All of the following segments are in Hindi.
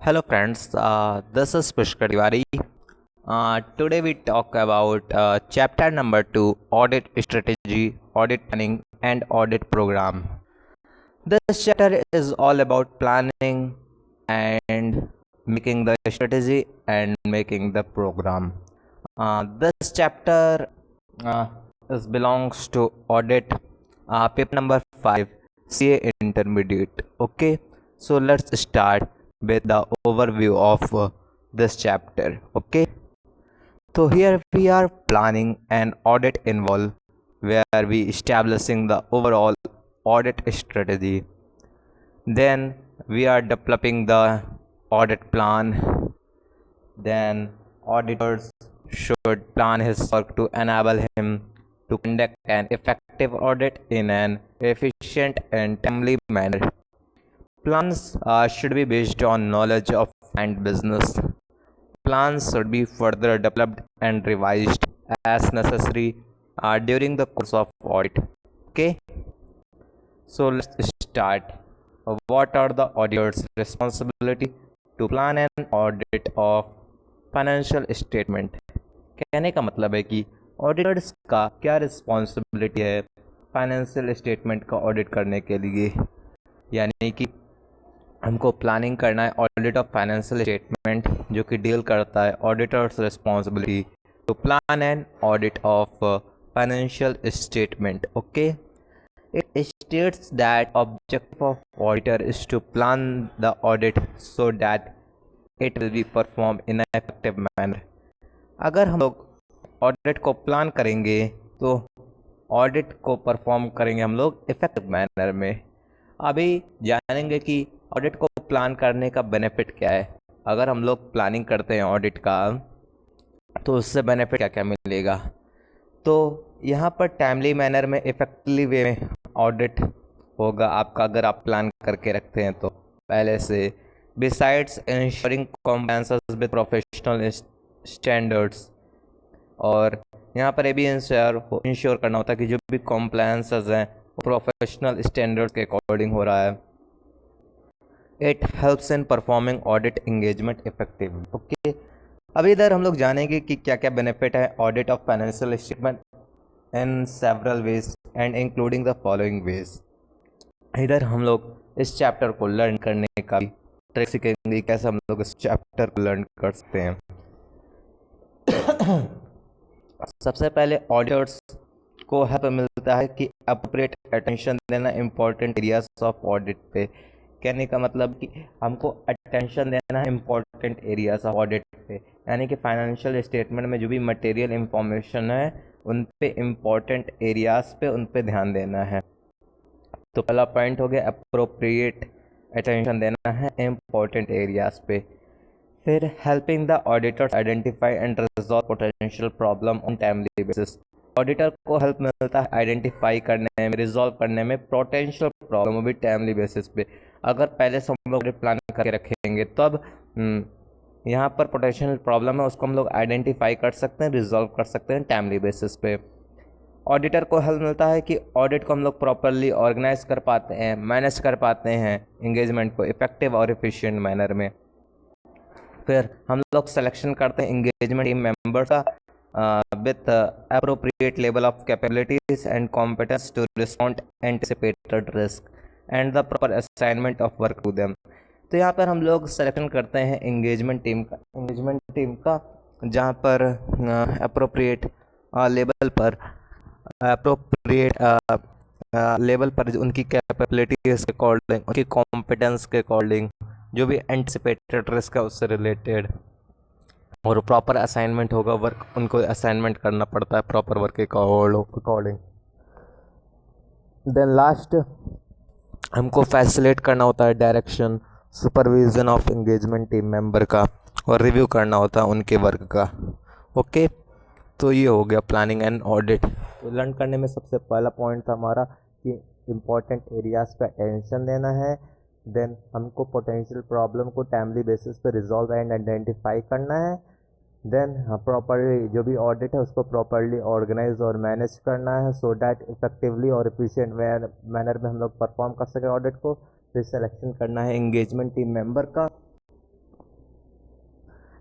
Hello friends, this is Pushkar Tiwari. Today we talk about chapter number 2, audit strategy, audit planning and audit program. This chapter is all about planning and making the strategy and making the program. This chapter uh, belongs to audit paper number 5, CA intermediate. Okay, so let's start with the overview of this chapter. Okay, so here we are planning an audit involved where we establishing the overall audit strategy. Then we are developing the audit plan. Then auditors should plan his work to enable him to conduct an effective audit in an efficient and timely manner. Plans should be based on knowledge of and business. Plans should be further developed and revised as necessary during the course of audit. Okay, so let's start. What are the auditor's responsibility to plan an audit of financial statement? कहने का मतलब है कि ऑडिटर्स का क्या रिस्पॉन्सिबिलिटी है फाइनेंशियल स्टेटमेंट का ऑडिट करने के लिए, यानी कि हमको प्लानिंग करना है ऑडिट ऑफ फाइनेंशियल स्टेटमेंट जो कि डील करता है auditors responsibility to plan and audit of financial statement. Okay, it states that objective of auditor is to plan the audit so that it will be performed in an effective manner. अगर हम लोग ऑडिट को प्लान करेंगे तो ऑडिट को परफॉर्म करेंगे हम लोग इफेक्टिव मैनर में. अभी जानेंगे कि ऑडिट को प्लान करने का बेनिफिट क्या है. अगर हम लोग प्लानिंग करते हैं ऑडिट का तो उससे बेनिफिट क्या क्या मिलेगा. तो यहाँ पर टाइमली मैनर में इफेक्टिवली वे में ऑडिट होगा आपका अगर आप प्लान करके रखते हैं तो पहले से. Besides ensuring compliances with professional standards, और यहाँ पर ये भी इंश्योर करना होता है कि जो भी कॉम्प्लायंसेस हैं वो प्रोफेशनल स्टैंडर्ड्स के अकॉर्डिंग हो रहा है. It helps in performing audit engagement effective. Okay, अब इधर हम लोग जानेंगे कि क्या क्या बेनिफिट है audit of financial statement in several ways and including the following veg. इधर हम लोग इस चैप्टर को लर्न करने का ट्रिक सीखेंगे कैसे हम लोग इस चैप्टर को लर्न कर सकते हैं. सबसे पहले ऑडिटर्स को हेल्प मिलता है कि अप्रोप्रिएट अटेंशन देना इम्पोर्टेंट एरियाज ऑफ ऑडिट पे. कहने का मतलब कि हमको अटेंशन देना है इम्पोर्टेंट एरियाज ऑफ ऑडिट पे, यानी कि फाइनेंशियल स्टेटमेंट में जो भी मटेरियल इंफॉर्मेशन है उन पे इम्पोर्टेंट एरियाज पे उन पे ध्यान देना है. तो पहला पॉइंट हो गया अप्रोप्रिएट अटेंशन देना है इम्पोर्टेंट एरियाज पे. फिर helping the auditors identify and resolve potential problem on timely basis. Auditor को हेल्प मिलता है आइडेंटिफाई करने में, रिजॉल्व करने में पोटेंशियल प्रॉब्लम वो भी टाइमली बेसिस पे. अगर पहले से हम लोग प्लान करके रखेंगे तब यहाँ पर पोटेंशियल प्रॉब्लम है उसको हम लोग आइडेंटिफाई कर सकते हैं, रिजॉल्व कर सकते हैं टाइमली बेसिस पे. ऑडिटर को हेल्प मिलता है कि ऑडिट को हम लोग प्रॉपरली ऑर्गेनाइज कर पाते हैं, मैनेज कर पाते हैं इंगेजमेंट को इफेक्टिव और एफिशिएंट मैनर में. फिर हम लोग सिलेक्शन करते हैं इंगेजमेंट टीम मेंबर्स का with appropriate level of capabilities and competence to respond anticipated risk and the proper assignment of work to them. तो यहाँ पर हम लोग सिलेक्शन करते हैं इंगेजमेंट टीम का जहाँ पर अप्रोप्रिएट लेवल पर उनकी कैपेबिलिटीज के अकॉर्डिंग, उनकी कॉम्पिटेंस के अकॉर्डिंग जो भी एंटिसिपेटेड रिस्क है उससे रिलेटेड, और प्रॉपर असाइनमेंट होगा, वर्क उनको असाइनमेंट करना पड़ता है प्रॉपर वर्क के अकॉर्डिंग. देन लास्ट हमको फैसिलिटेट करना होता है direction supervision of engagement team member का, और रिव्यू करना होता है उनके वर्क का. ओके, तो ये हो गया प्लानिंग एंड ऑडिट. तो लर्न करने में सबसे पहला पॉइंट था हमारा कि इम्पोर्टेंट एरियाज पे अटेंशन देना है. देन हमको पोटेंशियल प्रॉब्लम को टाइमली बेसिस पे रिजॉल्व एंड आइडेंटिफाई करना है. देन प्रॉपरली जो भी ऑडिट है उसको प्रॉपरली ऑर्गेनाइज और मैनेज करना है सो डैट इफेक्टिवली और एफिशिएंट मैनर में हम लोग परफॉर्म कर सकें ऑडिट को. फिर सिलेक्शन करना है इंगेजमेंट टीम मेंबर का,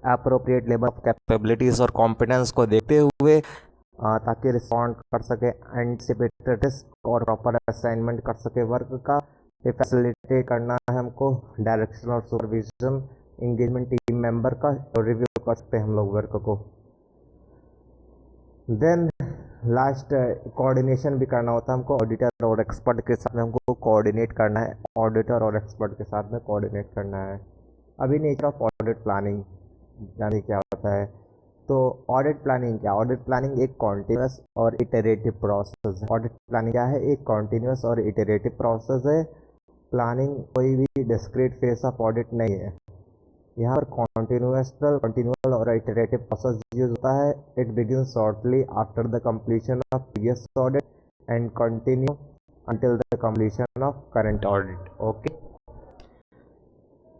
अप्रोप्रिएट लेवल ऑफ कैपेबिलिटीज़ और कॉम्पिटेंस को देखते हुए ताकि रिस्पॉन्ड कर सके, एंटिसिपेटेड रिस्क और प्रॉपर असाइनमेंट कर सके वर्क का। ये फैसिलिटेट करना है हमको डायरेक्शन और सुपरविजन इंगेजमेंट टीम मेंबर का, तो रिव्यू कर सकते हैं हम लोग वर्क को। देन लास्ट कोऑर्डिनेशन भी करना होता है हमको ऑडिटर और एक्सपर्ट के साथ में, हमको कोऑर्डिनेट करना है, ऑडिटर और एक्सपर्ट के साथ में कोऑर्डिनेट करना है। अभी नेचर ऑफ ऑडिट प्लानिंग यानी क्या होता है, तो ऑडिट प्लानिंग क्या, ऑडिट प्लानिंग एक कॉन्टिन्यूस और इटरेटिव प्रोसेस है। ऑडिट प्लानिंग क्या है, एक कॉन्टिन्यूस और इटरेटिव प्रोसेस है। प्लानिंग कोई भी डिस्क्रीट फेस ऑफ ऑडिट नहीं है। यहाँ पर कॉन्टिन्यूअल और इटरेटिव प्रोसेस यूज होता है। It begins shortly after the completion of previous audit and continue until the completion of current audit. Okay,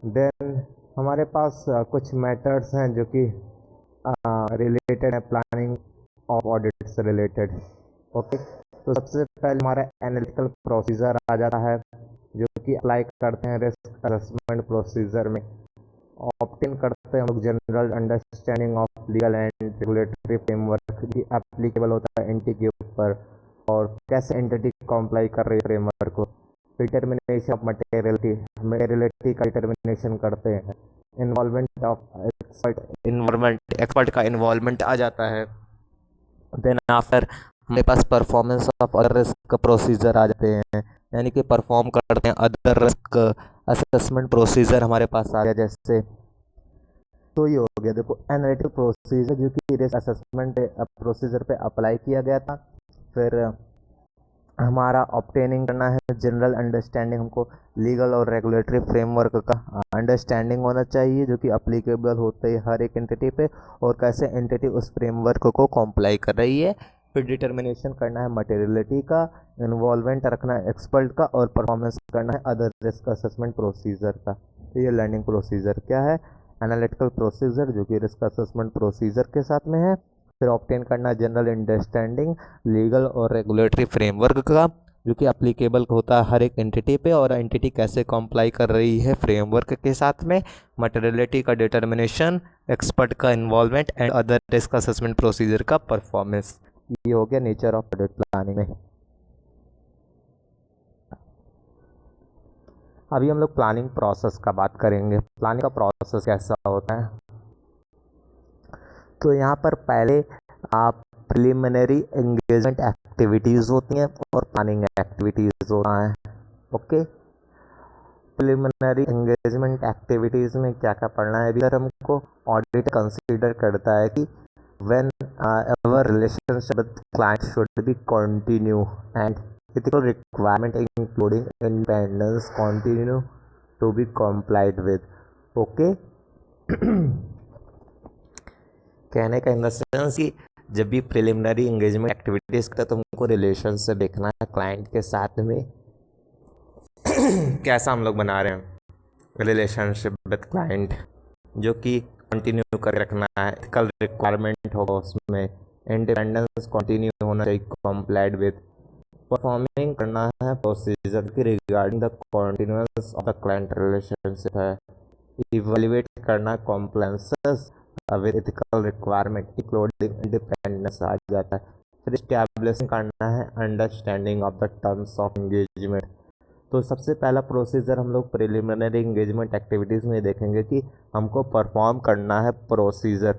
then हमारे पास कुछ मेथड्स हैं जो कि रिलेटेड है प्लानिंग ऑफ ऑडिट से रिलेटेड। ओके, तो सबसे पहले हमारा एनालिटिकल प्रोसीजर आ जाता है जो कि अप्लाई करते हैं रिस्क असेसमेंट प्रोसीजर में। ऑप्टेन करते हैं हम लोग general understanding of legal and regulatory framework भी एप्लीकेबल होता है एंटिटी के ऊपर, और कैसे एंटिटी कॉम्प्लाई कर रही है फ्रेमवर्क को। डिटर्मिनेशन ऑफ मटेरियलिटी का डिटर्मिनेशन करते हैं। इन्वॉल्वमेंट ऑफ एक्सपर्ट का इन्वॉल्वमेंट आ जाता है। देन आफ्टर हमारे पास performance of other risk procedure आ जाते हैं, यानी कि परफॉर्म करते हैं अदर रिस्क असेसमेंट प्रोसीजर हमारे पास आ गया। जैसे तो ये हो गया, देखो एनालिटिकल प्रोसीजर जो कि रिस्क असेसमेंट प्रोसीजर पे अप्लाई किया गया था। फिर हमारा ऑब्टेनिंग करना है जनरल अंडरस्टैंडिंग, हमको लीगल और रेगुलेटरी फ्रेमवर्क का अंडरस्टैंडिंग होना चाहिए जो कि अप्लीकेबल होता है हर एक एंटिटी पे, और कैसे एंटिटी उस फ्रेमवर्क को कॉम्प्लाई कर रही है। फिर डिटर्मिनेशन करना है मटेरियलिटी का, इन्वॉल्वमेंट रखना है एक्सपर्ट का, और परफॉर्मेंस करना है अदर रिस्क असेसमेंट प्रोसीजर का। तो ये लर्निंग प्रोसीजर क्या है, एनालिटिकल प्रोसीजर जो कि रिस्क असेसमेंट प्रोसीजर के साथ में है। फिर ऑब्टेन करना जनरल अंडरस्टैंडिंग लीगल और रेगुलेटरी फ्रेमवर्क का जो कि अप्लीकेबल होता है हर एक एंटिटी पे, और एंटिटी कैसे कॉम्प्लाई कर रही है फ्रेमवर्क के साथ में। मटेरियलिटी का डिटर्मिनेशन, एक्सपर्ट का involvement and other risk assessment procedure का परफॉर्मेंस। ये हो गया नेचर ऑफ ऑडिट प्लानिंग में। अभी हम लोग प्लानिंग प्रोसेस का बात करेंगे। प्लानिंग का प्रोसेस कैसा होता है, तो यहाँ पर पहले आप प्रिलिमिनरी एंगेजमेंट एक्टिविटीज़ होती हैं और प्लानिंग एक्टिविटीज़ होता है। ओके, प्रिलिमिनरी एंगेजमेंट एक्टिविटीज़ में क्या क्या पढ़ना है, अभी हमको ऑडिट कंसीडर करता है कि when our relationship with client should be continue and ethical requirement including independence continue to be complied with. Okay. कहने का इन द सेंस कि जब भी प्रिलिमिनरी एंगेजमेंट एक्टिविटीज़ का तुमको रिलेशन से देखना है क्लाइंट के साथ में कैसा हम लोग बना रहे हैं रिलेशनशिप विद क्लाइंट, जो कि कंटिन्यू कर रखना है, एथिकल रिक्वायरमेंट होगा उसमें, इंडिपेंडेंस कंटिन्यू होना चाहिए, कॉम्प्लाइड विद, परफॉर्मिंग करना है प्रोसीजर की regarding the continuous of the client relationship है, इवैल्यूएट करना compliances with ethical requirement including independence आ जाता है। फिर एस्टैब्लिशिंग करना है understanding of the terms of engagement. तो सबसे पहला प्रोसीजर हम लोग प्रिलिमिनरी एंगेजमेंट एक्टिविटीज़ में देखेंगे कि हमको परफॉर्म करना है प्रोसीजर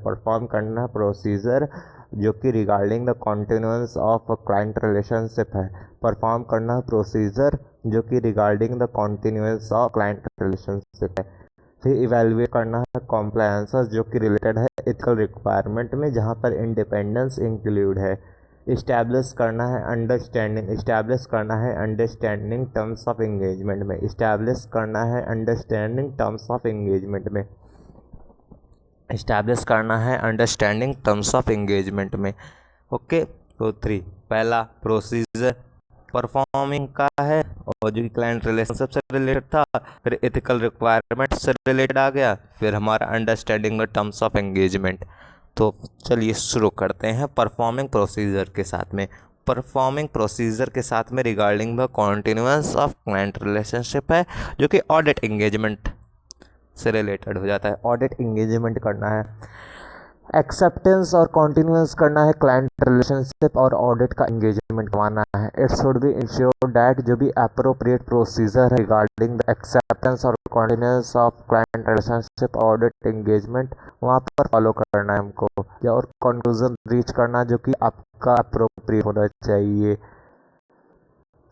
जो कि regarding the continuous of client relationship है, परफॉर्म करना है प्रोसीजर जो कि regarding the continuous of client relationship है। फिर इवैल्यूएट करना है कॉम्प्लायंसेस जो कि रिलेटेड है एथिकल रिक्वायरमेंट में, जहाँ पर इंडिपेंडेंस इंक्लूड है। इस्टेब्लिश करना है अंडरस्टैंडिंग टर्म्स ऑफ एंगेजमेंट में, इस्टेब्लिश करना है अंडरस्टैंडिंग टर्म्स ऑफ एंगेजमेंट में। ओके, तो 3 पहला प्रोसीजर परफॉर्मिंग का है और जो कि क्लाइंट रिलेशनशिप से रिलेटेड था, फिर एथिकल रिक्वायरमेंट से रिलेटेड आ गया, फिर हमारा understanding the terms of engagement. तो चलिए शुरू करते हैं परफॉर्मिंग प्रोसीजर के साथ में। परफॉर्मिंग प्रोसीजर के साथ में regarding the continuous of client relationship है जो कि ऑडिट एंगेजमेंट से रिलेटेड हो जाता है। ऑडिट इंगेजमेंट करना है, एक्सेप्टेंस और कॉन्टिन्यूस करना है क्लाइंट रिलेशनशिप, और ऑडिट का इंगेजमेंट करवाना है। It should be ensure that जो भी अप्रोप्रिएट प्रोसीजर है रिगार्डिंग द एक्सेप्टेंस और continuous of client relationship audit engagement वहाँ पर फॉलो करना है हमको, या और कंक्लूजन रीच करना जो कि आपका अप्रोप्रिएट होना चाहिए।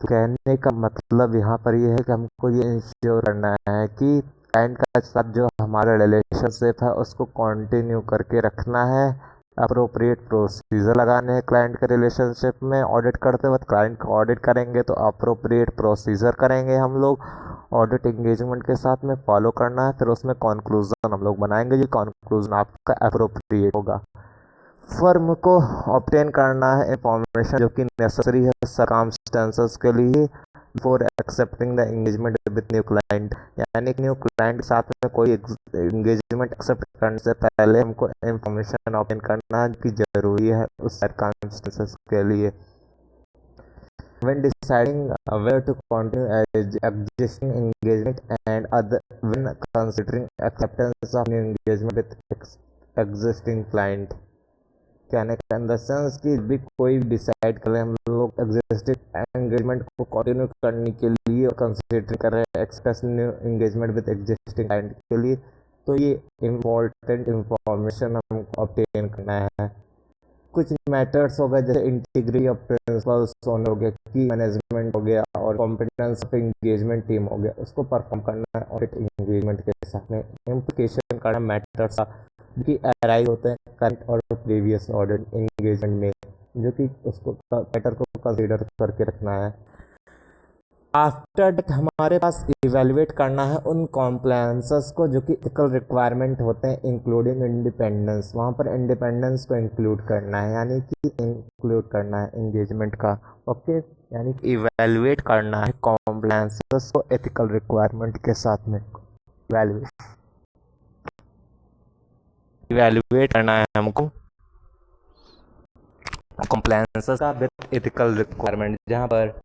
तो कहने का मतलब यहाँ पर ये है कि हमको ये इंश्योर करना है कि क्लाइंट का साथ जो हमारा रिलेशनशिप है उसको कंटिन्यू करके रखना है। अप्रोप्रिएट प्रोसीजर लगाने हैं क्लाइंट के रिलेशनशिप में। ऑडिट करते वक्त क्लाइंट का ऑडिट करेंगे तो अप्रोप्रिएट प्रोसीजर करेंगे हम लोग, ऑडिट इंगेजमेंट के साथ में फॉलो करना है। फिर उसमें कंक्लूजन हम लोग बनाएंगे, जो कंक्लूजन आपका अप्रोप्रिएट होगा। फर्म को ऑब्टेन करना है इंफॉर्मेशन जो कि नेसेसरी है सर्कमस्टेंसेस के लिए for accepting the engagement with new client, यानी कि न्यू क्लाइंट के साथ में कोई एंगेजमेंट एक्सेप्ट करने से पहले हमको इंफॉर्मेशन ऑब्टेन करना की जरूरी है उस सर्कमस्टेंसेस के लिए। When deciding where to continue existing engagement and other when considering acceptance of new engagement with existing client, कहने का इन द सेंस कि भी कोई डिसाइड करें हम लोग एग्जिस्टिंग एंगेजमेंट को कंटिन्यू करने के लिए और कंसिडर कर रहे हैं express new engagement with existing client के लिए, तो ये इम्पोर्टेंट इंफॉर्मेशन हम ऑब्टेन करना है। कुछ मैटर्स हो गए जैसे इंटीग्रिटी ऑफ प्रिंसिपल्स हो गया, की मैनेजमेंट हो गया, और कॉम्पिटेंस ऑफ एंगेजमेंट टीम हो गया, उसको परफॉर्म करना है ऑडिट एंगेजमेंट के साथ में। इम्प्लीकेशन करना मैटर्स कि अराइज होते हैं करंट और प्रीवियस ऑडिट एंगेजमेंट में, जो कि उसको मैटर को कंसीडर करके रखना है। आफ्टर दैट हमारे पास इवेलुएट करना है उन कॉम्प्लायंसेस को जो कि एथिकल रिक्वायरमेंट होते हैं इंक्लूडिंग इंडिपेंडेंस, वहाँ पर इंडिपेंडेंस को इंक्लूड करना है, यानी कि इंक्लूड करना है एंगेजमेंट का। ओके, यानी कि इवेलुएट करना है कॉम्प्लायंसेस को एथिकल रिक्वायरमेंट के साथ में। इवेलुएट करना है हमको कॉम्प्लायंसेस का विद एथिकल रिक्वायरमेंट, जहाँ पर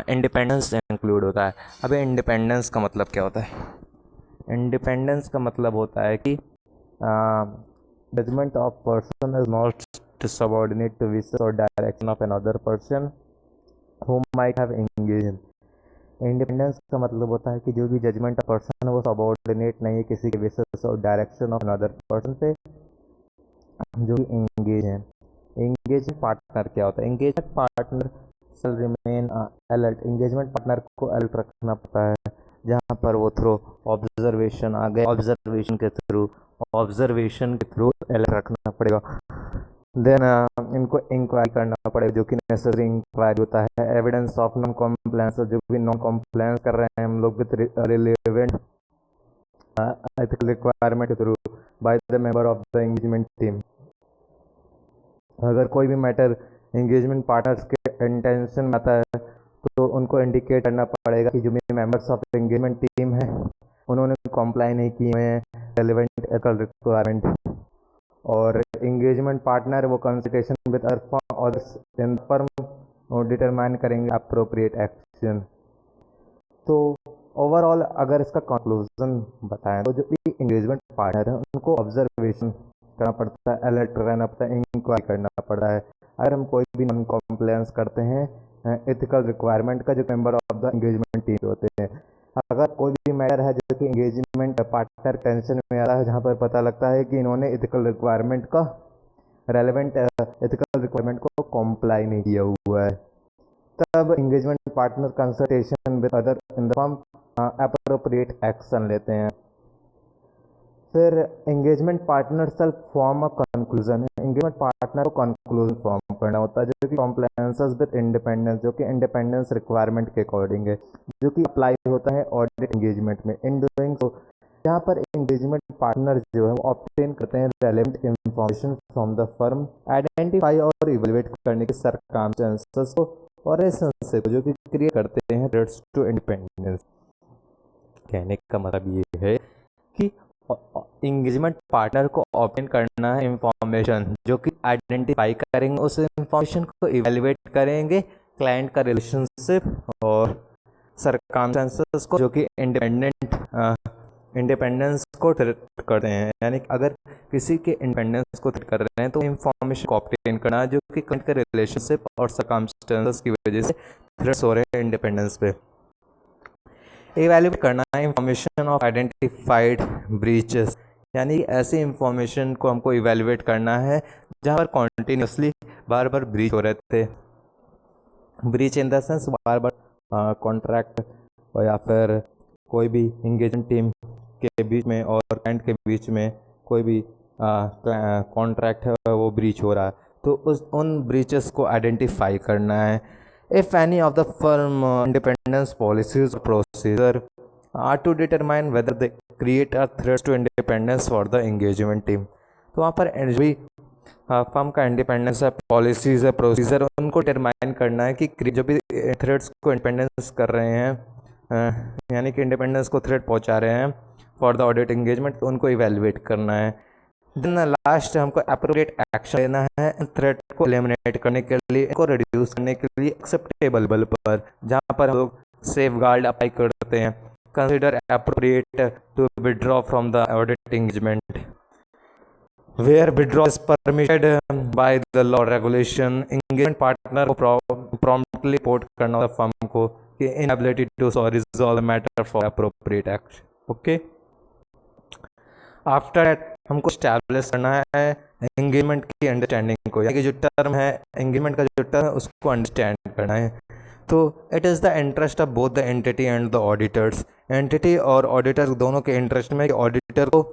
इंडिपेंडेंस इंक्लूड होता है। अभी इंडिपेंडेंस का मतलब क्या होता है? इंडिपेंडेंस का मतलब होता है कि judgment of person is not subordinate to wishes और direction of another person who might have engaged. Independence का मतलब होता है कि जो भी जजमेंट ऑफ पर्सन है वो सबऑर्डिनेट नहीं है किसी के विशेस और डायरेक्शन ऑफ अनदर पर्सन पे जो कि एंगेज है। एंगेज पार्टनर क्या होता है? एंगेजमेंट पार्टनर शैल रिमेन अलर्ट। एंगेजमेंट पार्टनर को अलर्ट रखना पड़ता है, जहाँ पर वो थ्रू ऑब्जर्वेशन आ गए, ऑब्जर्वेशन के थ्रू अलर्ट रखना पड़ेगा। देन इनको इंक्वायरी करना पड़ेगा, जो कि नेसेसरी इंक्वायरी होता है। एविडेंस ऑफ नॉन कॉम्प्लायंस, जो भी नॉन कॉम्प्लायंस कर रहे हैं हम लोग विद रिलेवेंट एथिकल रिक्वायरमेंट के through by the member of the engagement team. अगर कोई भी मैटर एंगेजमेंट पार्टनर्स के इंटेंशन में आता है तो उनको इंडिकेट करना पड़ेगा कि जो भी मेंबर्स ऑफ एंगेजमेंट टीम है उन्होंने कॉम्प्लाई नहीं किए हैं रेलिवेंट एथिकल रिक्वायरमेंट, और एंगेजमेंट पार्टनर वो consultation with others in firm और डिटरमाइन करेंगे अप्रोप्रिएट एक्शन। तो ओवरऑल अगर इसका कंक्लूजन बताएं तो जो भी एंगेजमेंट पार्टनर है उनको ऑब्जर्वेशन करना पड़ता है, अलर्ट रहना पड़ता है, इंक्वायरी करना पड़ता है। अगर हम कोई भी नॉन कॉम्प्लायंस करते हैं एथिकल रिक्वायरमेंट का, जो member of the engagement team होते हैं, अगर कोई भी मैटर है जो कि एंगेजमेंट पार्टनर टेंशन में आ रहा है, जहाँ पर पता लगता है कि इन्होंने एथिकल रिक्वायरमेंट का रेलेवेंट एथिकल रिक्वायरमेंट को कॉम्प्लाई नहीं किया हुआ है, तब engagement partner consultation with other in the firm appropriate action लेते हैं। फिर engagement partner self form a conclusion. Engagement partner को कंक्लूजन फॉर्म करना होता है, जो कि कॉम्प्लायंसेस विद इंडिपेंडेंस, जो कि इंडिपेंडेंस रिक्वायरमेंट के अकॉर्डिंग है, जो कि अप्लाई होता है ऑडिट एंगेजमेंट में। इन डूइंग सो यहाँ पर एंगेजमेंट पार्टनर जो है वो ऑब्टेन करते हैं relevant information from the firm, identify और इवेलुएट करने के सर्कमस्टेंसेस को और रिलेशनशिप जो कि क्रिएट करते हैं थ्रेट्स टू इंडिपेंडेंस। कहने का मतलब ये है कि एंगेजमेंट पार्टनर को ऑब्टेन करना है इंफॉर्मेशन, जो कि आइडेंटिफाई करेंगे उस इंफॉर्मेशन को, इवेलुएट करेंगे क्लाइंट का रिलेशनशिप और सरकमस्टेंसेस को जो कि इंडिपेंडेंस को थ्रेट करते हैं। यानी कि अगर किसी के इंडिपेंडेंस को थ्रेट कर रहे हैं तो इंफॉर्मेशन को ऑब्टेन करना जो कि क्लाइंट के रिलेशनशिप और सरकमस्टेंसेस की वजह से थ्रेट्स हो रहे हैं इंडिपेंडेंस पे। इवैल्यूएट करना है इंफॉर्मेशन ऑफ आइडेंटिफाइड ब्रीचेस, यानी ऐसी इंफॉर्मेशन को हमको इवैल्यूएट करना है जहाँ पर कॉन्टीन्यूसली बार बार ब्रीच हो रहे थे। Breach in the sense bar bar contract और या फिर कोई भी इंगेजमेंट टीम के बीच में और क्लाइंट के बीच में कोई भी कॉन्ट्रैक्ट है वो ब्रीच हो रहा है, तो उन ब्रीचेस को आइडेंटिफाई करना है। If any of the firm independence policies procedure are to determine whether they create a threat to independence for the engagement team, तो वहाँ पर भी फर्म का इंडिपेंडेंस है, पॉलिसीज है, प्रोसीजर, उनको डिटरमाइन करना है कि जो भी थ्रेट्स को इंडिपेंडेंस कर रहे हैं यानी कि इंडिपेंडेंस को थ्रेट पहुंचा रहे हैं फॉर द ऑडिट एंगेजमेंट, तो उनको इवेल्युएट करना है। देन लास्ट हमको एप्रोप्रिएट एक्शन लेना है थ्रेट को एलिमिनेट करने के लिए, इनको रिड्यूस करने के लिए एक्सेप्टेबल लेवल पर, जहाँ पर हम लोग सेफ गार्ड अप्लाई करते हैं। Consider appropriate to withdraw from the audit engagement where withdraw is permitted by the law regulation. Engagement partner को प्रॉम्प्टली रिपोर्ट करना होता है फर्म को कि inability to resolve the matter for appropriate action. Okay, after that हमको स्टैब्लिश करना है एंगेजमेंट की अंडरस्टैंडिंग को, यानी कि जो टर्म है एंगेजमेंट का जो टर्म है उसको अंडरस्टैंड करना है। तो it is the interest of both the entity and the auditors, entity और ऑडिटर दोनों के इंटरेस्ट में ऑडिटर को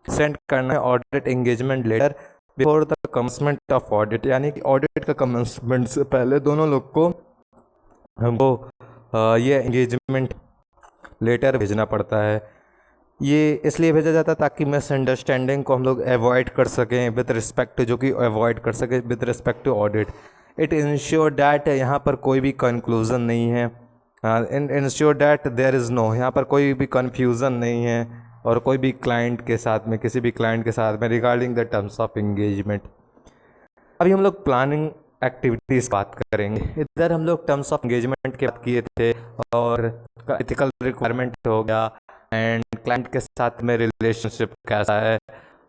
सेंड करना है audit engagement letter before the commencement of audit, यानी कि ऑडिट का कमेंसमेंट से पहले दोनों लोग को हमको ये एंगेजमेंट लेटर भेजना पड़ता है। ये इसलिए भेजा जाता है ताकि मिसअंडरस्टैंडिंग को हम लोग अवॉइड कर सकें विद रिस्पेक्ट, जो कि अवॉइड कर सकें with respect to audit. It ensure that यहाँ पर कोई भी कंक्लूजन नहीं है, ensure that there is no, यहाँ पर कोई भी कन्फ्यूज़न नहीं है और कोई भी क्लाइंट के साथ में, किसी भी क्लाइंट के साथ में regarding the terms of engagement. अभी हम लोग प्लानिंग एक्टिविटीज़ बात करेंगे। इधर हम लोग टर्म्स ऑफ एंगेजमेंट की बात किए थे और एथिकल रिक्वायरमेंट हो गया एंड क्लाइंट के साथ में रिलेशनशिप कैसा है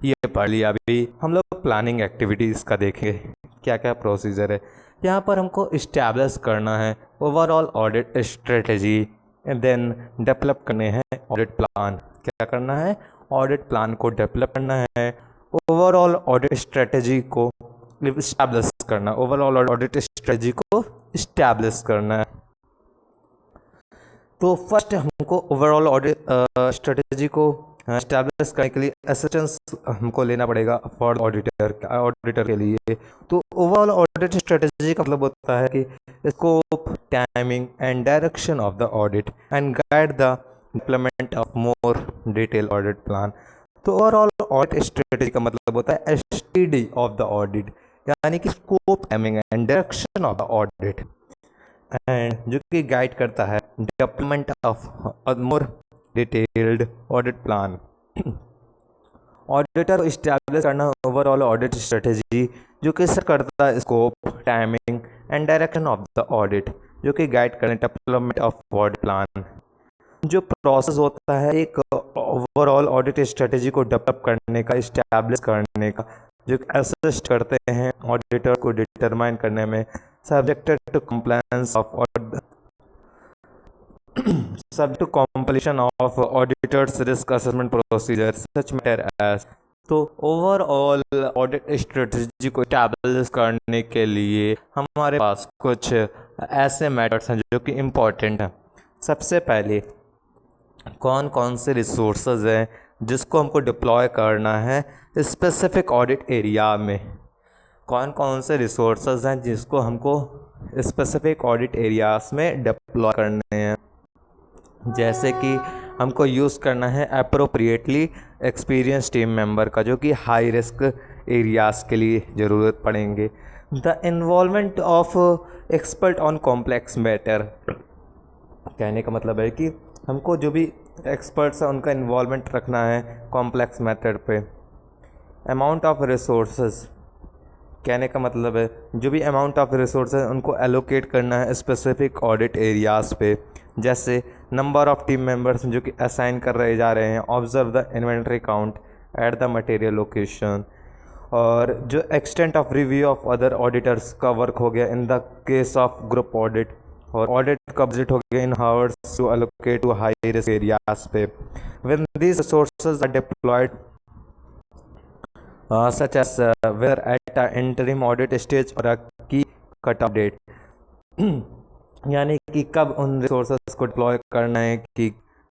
ये पढ़ लिया। अभी हम लोग प्लानिंग एक्टिविटीज़ का देखेंगे क्या क्या प्रोसीजर है। यहाँ पर हमको इस्टेब्लिश करना है overall audit strategy and then develop करने हैं ऑडिट प्लान। क्या करना है? ऑडिट प्लान को डेवलप करना है, ओवरऑल ऑडिट स्ट्रेटजी को इस्टेब्लिश करना, ओवरऑल ऑडिट स्ट्रेटजी को इस्टेब्लिश करना है। तो फर्स्ट हमको ओवरऑल ऑडिट स्ट्रेटजी को इस्टेब्लिश करने के लिए असिस्टेंस हमको लेना पड़ेगा फॉर ऑडिटर के लिए। तो ओवरऑल ऑडिट स्ट्रेटजी का मतलब होता है कि scope, timing and direction of the audit and guide the implement of more detail audit plan. तो ओवरऑल ऑडिट स्ट्रेटजी का मतलब होता है STD ऑफ द ऑडिट, यानी कि scope, timing and direction of the audit, and जो कि गाइड करता है development of more detailed audit plan. Auditor को इस्टेब्लिश करना ओवरऑल ऑडिट स्ट्रेटजी जो कि सर करता है scope, timing and direction of the audit, जो कि गाइड करने डेवलपमेंट ऑफ ऑडिट प्लान। जो प्रोसेस होता है एक ओवरऑल ऑडिट स्ट्रेटजी को डेवलप करने का, इस्टेब्लिश करने का, जो असिस्ट करते हैं ऑडिटर को डिटरमाइन करने में, subjected to compliance of subject to completion of auditors risk assessment procedure such matter as। तो ओवरऑल ऑडिट स्ट्रेटजी को एस्टैब्लिश करने के लिए हमारे पास कुछ ऐसे मैटर्स हैं जो कि इम्पोर्टेंट हैं। सबसे पहले कौन कौन से रिसोर्सेज हैं जिसको हमको डिप्लॉय करना है स्पेसिफिक ऑडिट एरिया में, कौन कौन से रिसोर्सेज हैं जिसको हमको स्पेसिफिक ऑडिट एरियाज में डिप्लॉय करने हैं। जैसे कि हमको यूज़ करना है अप्रोप्रिएटली एक्सपीरियंस टीम मेंबर का, जो कि हाई रिस्क एरियाज़ के लिए ज़रूरत पड़ेंगे। The involvement of expert on complex matter, कहने का मतलब है कि हमको जो भी एक्सपर्ट्स हैं उनका इन्वॉल्वमेंट रखना है कॉम्प्लेक्स मैटर पे। अमाउंट ऑफ रिसोर्सेज, कहने का मतलब है जो भी अमाउंट ऑफ रिसोर्स है उनको एलोकेट करना है स्पेसिफिक ऑडिट एरियाज़ पे, जैसे नंबर ऑफ टीम मेंबर्स जो कि असाइन कर रहे जा रहे हैं, observe the inventory count at the material location, और जो extent of review of other auditors का वर्क हो गया in the case of group audit, और ऑडिट का बजट हो गया in hours to allocate to high risk areas पे। When these resources are deployed such as whether at a interim audit stage or a key cut-off date यानी कि कब उन रिसोर्सेज को डिप्लॉय करना है, कि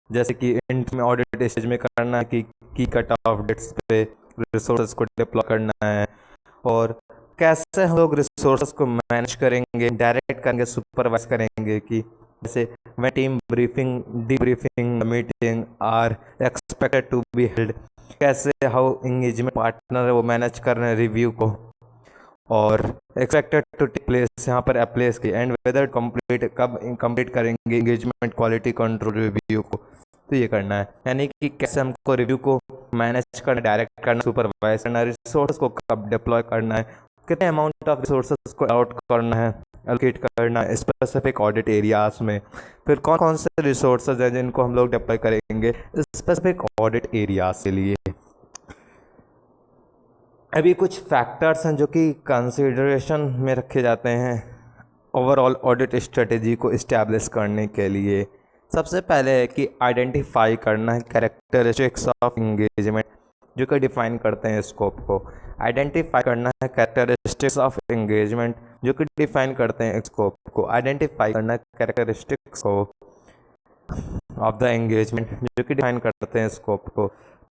जैसे कि इंटरम ऑडिट स्टेज में करना है कि की कट ऑफ डेट्स पे रिसोर्सेज को डिप्लॉय करना है, और कैसे हम लोग रिसोर्सेज को मैनेज करेंगे, डायरेक्ट करेंगे, सुपरवाइज करेंगे, कि जैसे वे team briefing debriefing meeting are expected to be held, कैसे हाउ एंगेजमेंट पार्टनर है वो मैनेज कर रहे हैं रिव्यू को, और एक्सपेक्टेड टू टेक प्लेस यहाँ पर प्लेस की, एंड वेदर कंप्लीट कब कंप्लीट करेंगे एंगेजमेंट क्वालिटी कंट्रोल रिव्यू को। तो ये करना है, यानी कि कैसे हमको रिव्यू को मैनेज करना, डायरेक्ट करना, सुपरवाइज करना, रिसोर्स को कब डिप्लॉय करना है, कितने अमाउंट ऑफ रिसोर्सेज को आउट करना है, एलोकेट करना है स्पेसिफिक ऑडिट एरियाज में, फिर कौन कौन से रिसोर्सेज हैं जिनको हम लोग डिप्लॉय करेंगे स्पेसिफिक ऑडिट एरियाज के लिए। अभी कुछ फैक्टर्स हैं जो कि कंसिडरेशन में रखे जाते हैं ओवरऑल ऑडिट स्ट्रेटेजी को इस्टेब्लिश करने के लिए। सबसे पहले है कि आइडेंटिफाई करना है कैरेक्टरिस्टिक्स ऑफ एंगेजमेंट जो कि डिफाइन करते हैं स्कोप को। आइडेंटिफाई करना है कैरेक्टरिस्टिक्स ऑफ एंगेजमेंट जो कि डिफाइन करते हैं स्कोप को। आइडेंटिफाई करना है कैरेक्टरिस्टिक्स को ऑफ द एंगेजमेंट जो कि डिफाइन करते हैं स्कोप को।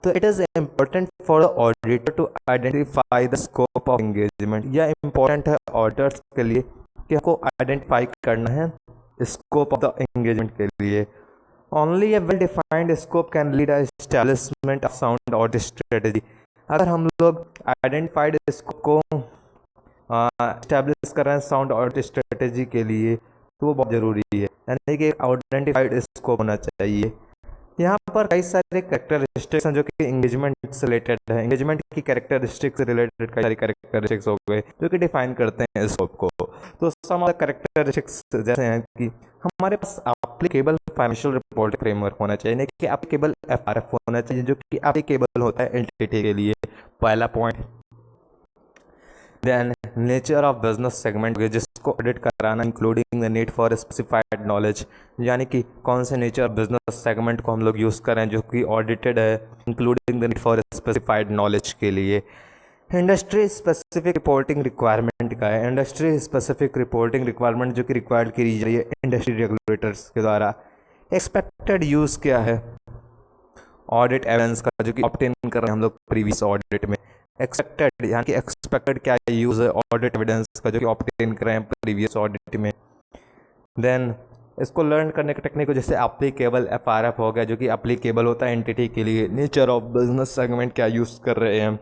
तो it is important for the auditor to identify the scope of engagement. यह इम्पोर्टेंट है ऑडिटर्स के लिए कि हमको आइडेंटिफाई करना है स्कोप ऑफ द एंगेजमेंट के लिए। Only A well defined scope can lead establishment of sound audit strategy. अगर हम लोग आइडेंटिफाइड स्कोप को एस्टैब्लिश कर रहे हैं साउंड ऑडिट स्ट्रेटेजी के लिए तो वो बहुत ज़रूरी है, यानी कि आइडेंटिफाइड स्कोप होना चाहिए। यहाँ पर कई सारे कैरेक्टरिस्टिक्स हैं जो कि एंगेजमेंट से रिलेटेड है। एंगेजमेंट की कैरेक्टरिस्टिक्स से रिलेटेड कई सारी कैरेक्टरिस्टिक्स हो गए जो कि डिफाइन करते हैं स्कोप को। तो सम ऑफ द कैरेक्टरिस्टिक्स जैसे हैं कि हमारे पास एप्लीकेबल फाइनेंशियल रिपोर्टिंग फ्रेमवर्क होना चाहिए, नहीं कि एप्लीकेबल एफआरएफ होना चाहिए जो कि एप्लीकेबल होता है एंटिटी के लिए, पहला point. Then nature of business segment जिसको ऑडिट कराना including the need for specified knowledge, यानी कि कौन से नेचर ऑफ बिजनेस सेगमेंट को हम लोग यूज़ करें जो कि ऑडिटेड है, including the need for specified knowledge के लिए। इंडस्ट्री स्पेसिफिक रिपोर्टिंग रिक्वायरमेंट का है। इंडस्ट्री स्पेसिफिक रिपोर्टिंग रिक्वायरमेंट जो कि रिक्वायर्ड की जा रही है इंडस्ट्री रेगुलेटर्स के द्वारा। एक्सपेक्टेड यूज़ क्या है ऑडिट एविडेंस का जो कि ऑब्टेन कर रहे हैं हम लोग प्रीवियस ऑडिट में। एक्सपेक्टेड यानी कि एक्सपेक्टेड क्या यूज़ है ऑडिट एविडेंस का जो कि ऑब्टेन कर रहे हैं प्रीवियस ऑडिट में। देन इसको लर्न करने के टेक्निक को जैसे एप्लीकेबल एफआरएफ हो गया जो कि एप्लीकेबल होता है एंटिटी के लिए। नेचर ऑफ बिजनेस सेगमेंट क्या यूज़ कर रहे हैं।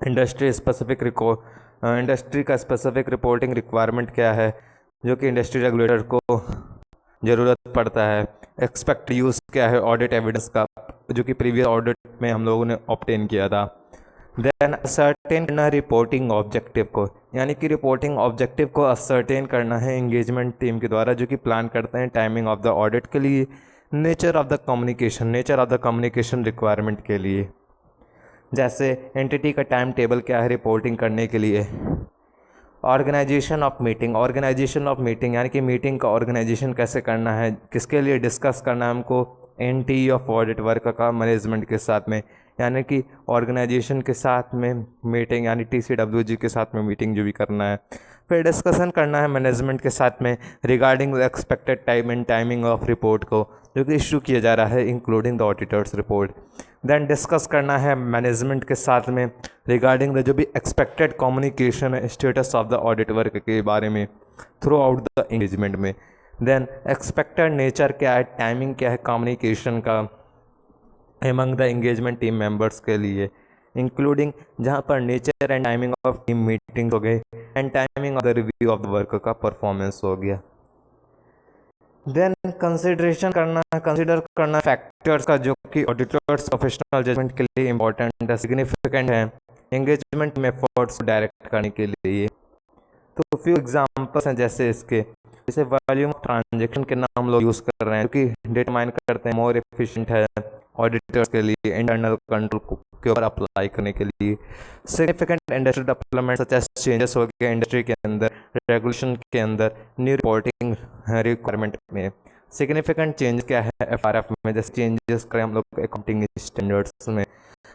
इंडस्ट्री का स्पेसिफिक रिपोर्टिंग रिक्वायरमेंट क्या है जो कि इंडस्ट्री रेगुलेटर को ज़रूरत पड़ता है। एक्सपेक्ट यूज़ क्या है ऑडिट एविडेंस का जो कि प्रीवियस ऑडिट में हम लोगों ने ऑब्टेन किया था। देन असर्टेन करना रिपोर्टिंग ऑब्जेक्टिव को, यानी कि रिपोर्टिंग ऑब्जेक्टिव को असर्टेन करना है एंगेजमेंट टीम के द्वारा जो कि प्लान करते हैं टाइमिंग ऑफ द ऑडिट के लिए। Nature of the communication requirement के लिए, जैसे एंटिटी का टाइम टेबल क्या है रिपोर्टिंग करने के लिए। ऑर्गेनाइजेशन ऑफ मीटिंग यानी कि मीटिंग का ऑर्गेनाइजेशन कैसे करना है, किसके लिए डिस्कस करना है हमको एनटी ऑफ ऑडिट वर्क का मैनेजमेंट के साथ में, यानी कि ऑर्गेनाइजेशन के साथ में मीटिंग यानी TCWG के साथ में मीटिंग जो भी करना है। फिर डिस्कशन करना है मैनेजमेंट के साथ में regarding the expected time and timing of report को जो कि इशू किया जा रहा है including the auditors report. Then discuss करना है मैनेजमेंट के साथ में रिगार्डिंग द जो भी एक्सपेक्टेड कम्युनिकेशन है status of the audit work के बारे में थ्रू आउट द एंगेजमेंट में। देन एक्सपेक्टेड नेचर क्या है, टाइमिंग क्या है कम्युनिकेशन का among the engagement team members के लिए, इंक्लूडिंग जहाँ पर nature and timing of team meeting हो गए and timing of the review of the work का परफॉर्मेंस हो गया। देन कंसिडर करना फैक्टर्स का जो कि ऑडिटर्स प्रोफेशनल जजमेंट के लिए इंपॉर्टेंट है, सिग्निफिकेंट है, एंगेजमेंट मेथड्स को डायरेक्ट करने के लिए। तो फ्यू एग्जांपल्स हैं जैसे इसके, जैसे वॉल्यूम ऑफ ट्रांजैक्शन के नाम हम लोग यूज़ कर रहे हैं, क्योंकि डिटरमाइन करते हैं मोर एफिशिएंट है ऑडिटर्स के लिए इंटरनल कंट्रोल के ऊपर अप्लाई करने के लिए। Significant industry development such as changes हो गए इंडस्ट्री के अंदर, रेगुलेशन के अंदर, न्यू रिपोर्टिंग रिक्वायरमेंट में। सिग्निफिकेंट चेंज क्या है एफआरएफ में, जैसे चेंजेस करें हम लोग अकाउंटिंग स्टैंडर्ड्स में।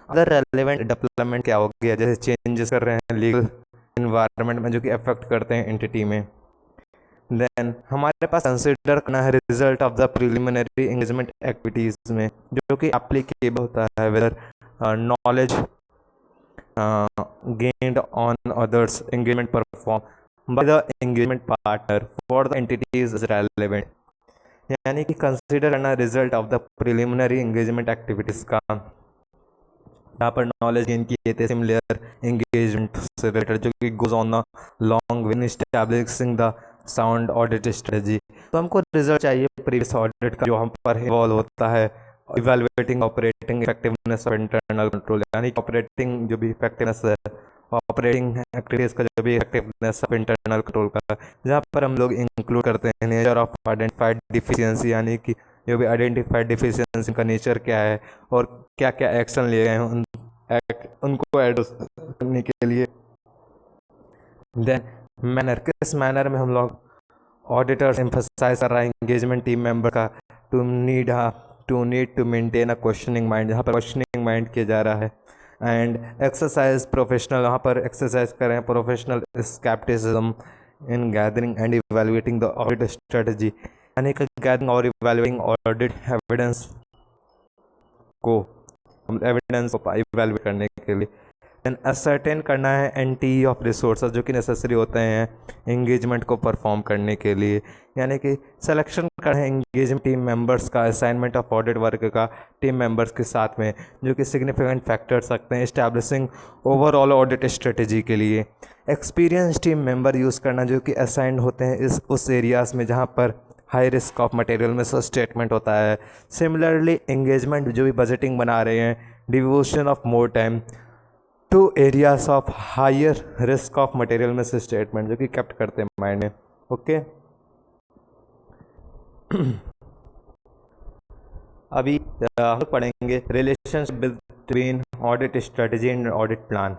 अगर रेलेवेंट डेवलपमेंट क्या हो गया, जैसे चेंजेस कर रहे हैं लीगल इन्वायरमेंट में जो कि अफेक्ट करते हैं एंटिटी में। देन हमारे पास कंसिडर करना है result of the preliminary engagement activities में, जो कि एप्लीकेबल होता है whether knowledge gained on others engagement performed by the engagement partner for the entities is relevant। यानी कि कंसिडर करना result of the preliminary engagement activities का, यहाँ पर नॉलेज गेन किए थे सिमिलर एंगेजमेंट से रिलेटेड, जो कि goes on the long way in establishing the sound audit strategy. तो हमको रिजल्ट चाहिए प्रीवियस ऑडिट का जो हम पर इवॉल्व होता है, evaluating operating effectiveness of internal control, यानी ऑपरेटिंग जो भी इफेक्टिवनेस है, ऑपरेटिंग एक्टिविटीज का जो भी इफेक्टिवनेस ऑफ इंटरनल कंट्रोल का, जहाँ पर हम लोग इंक्लूड करते हैं नेचर ऑफ आइडेंटिफाइड डिफिशियंसी, यानी कि जो भी आइडेंटिफाइड डिफिशियंसी का नेचर क्या है और क्या क्या एक्शन लिए गए हैं उनको एड्रेस करने के लिए। देन मैनर, किस मैनर में हम लोग ऑडिटर्स एम्फसाइज कर रहा है एंगेजमेंट टीम मेंबर का to need to maintain a questioning mind, जहाँ पर क्वेश्चनिंग माइंड किया जा रहा है। एंड एक्सरसाइज प्रोफेशनल, वहाँ पर एक्सरसाइज कर रहे हैं professional scepticism in gathering and evaluating the audit strategy, यानी कि गैदरिंग और इवैल्यूएटिंग ऑडिट एविडेंस को इवैल्यूएट करने के लिए। देन असर्टेन करना है एनटी ऑफ रिसोर्सेज जो कि नेसेसरी होते हैं एंगेजमेंट को परफॉर्म करने के लिए, यानी कि सिलेक्शन करना है एंगेजमेंट टीम मेंबर्स का, असाइनमेंट ऑफ ऑडिट वर्क का टीम मेंबर्स के साथ में, जो कि सिग्निफिकेंट फैक्टर सकते हैं एस्टैब्लिशिंग ओवरऑल ऑडिट स्ट्रेटजी के लिए। एक्सपीरियंस टीम मेंबर यूज़ करना जो कि असाइंड होते हैं उस एरियाज़ में जहाँ पर हाई रिस्क ऑफ मटेरियल में स्टेटमेंट होता है। सिमिलरली एंगेजमेंट जो भी बजटिंग बना रहे हैं, devotion of more time to areas of higher risk of material में से स्टेटमेंट जो कि कैप्ट करते हैं माइंड में। ओके अभी हम पढ़ेंगे relations between audit strategy and audit plan.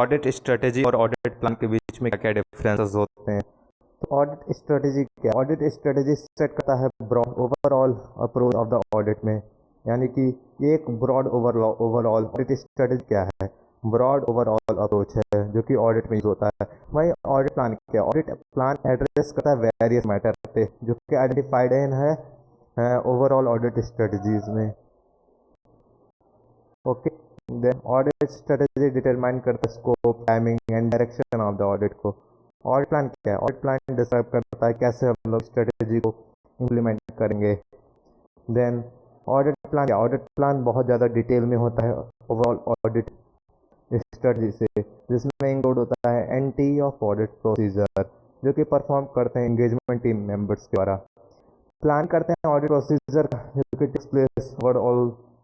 Audit strategy और ऑडिट प्लान के बीच में क्या क्या डिफरेंसेस होते हैं। तो ऑडिट स्ट्रेटजी क्या, ऑडिट स्ट्रेटजी सेट करता है broad overall approach of the audit में, यानी कि ये एक ब्रॉड ओवरऑल ऑडिट स्ट्रेटजी क्या है, ब्रॉड ओवरऑल अप्रोच है जो कि ऑडिट में यूज होता है। वहीं ऑडिट प्लान क्या, ऑडिट प्लान एड्रेस करता है वेरियस मैटर पे जो कि आइडेंटिफाइड है ओवरऑल ऑडिट स्ट्रेटजीज में। Okay then audit strategy determine करता है scope, timing and direction of the audit को। ऑडिट प्लान क्या है, ऑडिट प्लान डिस्क्राइब करता है कैसे हम लोग स्ट्रेटजी को इम्प्लीमेंट करेंगे। देन ऑडिट प्लान क्या, ऑडिट प्लान बहुत ज़्यादा डिटेल में होता है ओवरऑल ऑडिट स्ट्रेटजी से, जिसमें इंक्लूड होता है एंटी ऑफ ऑडिट प्रोसीजर जो कि परफॉर्म करते हैं एंगेजमेंट टीम मेंबर्स के द्वारा। प्लान करते हैं ऑडिट प्रोसीजर जो कि takes place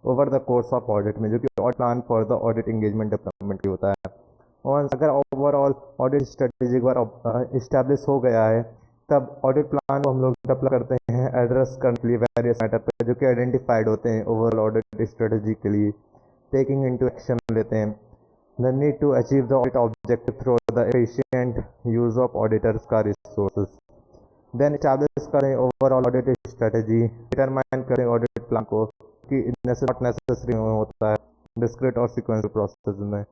over the course of audit में, जो कि audit plan for the audit engagement development की होता है। और अगर ओवरऑल ऑडिट स्ट्रेटजी एक बार इस्टेब्लिश हो गया है तब ऑडिट प्लान को हम लोग डेवलप करते हैं एड्रेस करने के लिए वेरियस मैटर पे जो कि आइडेंटिफाइड होते हैं ओवरऑल ऑडिट स्ट्रेटजी के लिए, टेकिंग इनटू एक्शन लेते हैं the need to achieve the audit objective through the efficient use of auditors का resources। then establish करें overall audit strategy, determine करें audit plan को कि not necessary होता है discrete और sequential process में,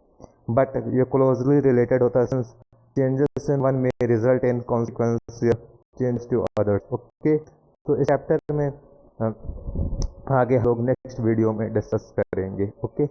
but ये closely related होता है since changes in one may result in consequential change to others। Okay तो इस चैप्टर में आगे हम लोग नेक्स्ट वीडियो में डिस्कस करेंगे। ओके